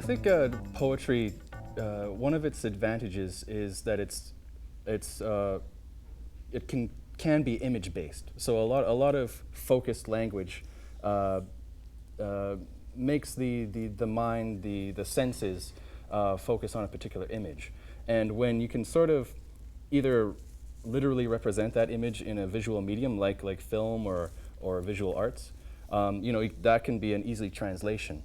think poetry, one of its advantages is that it can be image based. So a lot of focused language makes the mind, the senses focus on a particular image. And when you can sort of either literally represent that image in a visual medium like film or visual arts, that can be an easy translation.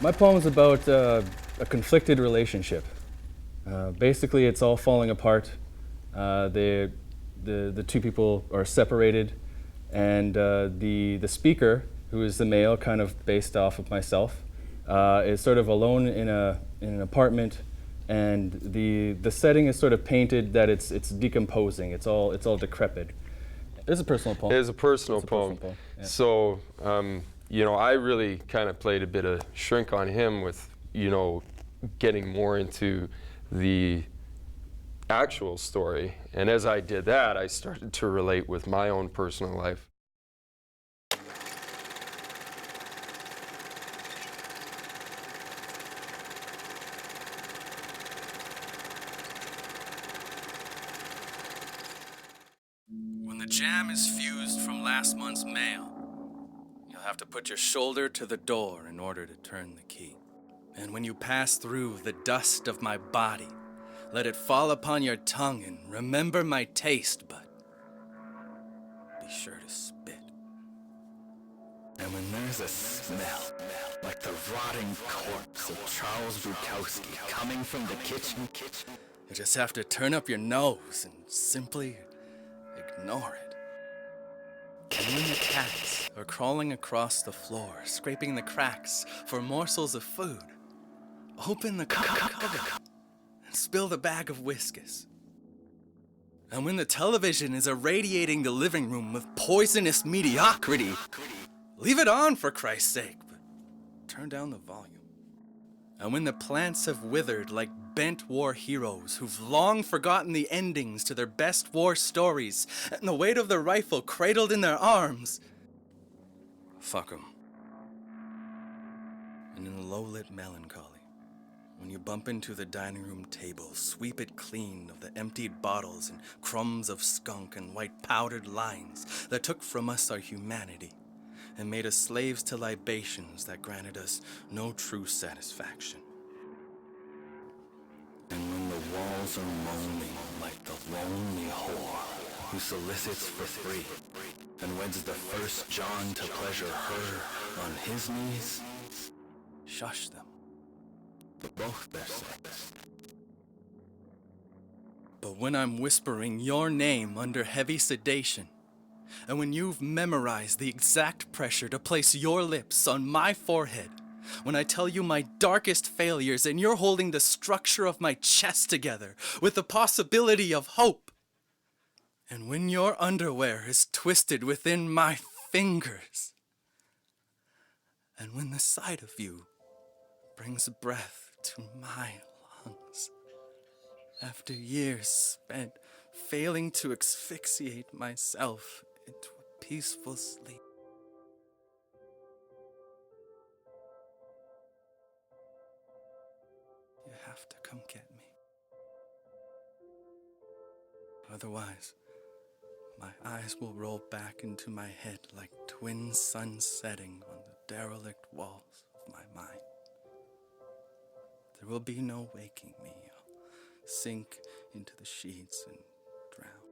My poem is about a conflicted relationship. Basically, it's all falling apart. The two people are separated, and the speaker, who is the male, kind of based off of myself, is sort of alone in an apartment, and the setting is sort of painted that it's decomposing. It's all decrepit. It's a personal poem. It is a personal poem. Yeah. So, I really kind of played a bit of shrink on him with, getting more into the actual story. And as I did that, I started to relate with my own personal life. When the jam is fused from last month's mail, you'll have to put your shoulder to the door in order to turn the key. And when you pass through the dust of my body, let it fall upon your tongue and remember my taste, but be sure to spit. And when there's a smell, like the rotting corpse of Charles Bukowski coming from the kitchen, you just have to turn up your nose and simply ignore it. And when the cats are crawling across the floor, scraping the cracks for morsels of food, open the cupboard and spill the bag of Whiskas. And when the television is irradiating the living room with poisonous mediocrity, leave it on for Christ's sake, but turn down the volume. And when the plants have withered like bent war heroes who've long forgotten the endings to their best war stories and the weight of the rifle cradled in their arms, fuck 'em. And in a low-lit melancholy, when you bump into the dining room table, sweep it clean of the emptied bottles and crumbs of skunk and white powdered lines that took from us our humanity and made us slaves to libations that granted us no true satisfaction. and when the walls are moaning like the lonely whore who solicits for free and weds the first John to pleasure her on his knees, Shush them. for both their sakes. But when I'm whispering your name under heavy sedation, and when you've memorized the exact pressure to place your lips on my forehead, when I tell you my darkest failures and you're holding the structure of my chest together with the possibility of hope, and when your underwear is twisted within my fingers, and when the sight of you brings breath to my lungs, after years spent failing to asphyxiate myself into a peaceful sleep, you have to come get me. Otherwise, my eyes will roll back into my head like twin suns setting on the derelict walls of my mind. There will be no waking me. I'll sink into the sheets and drown.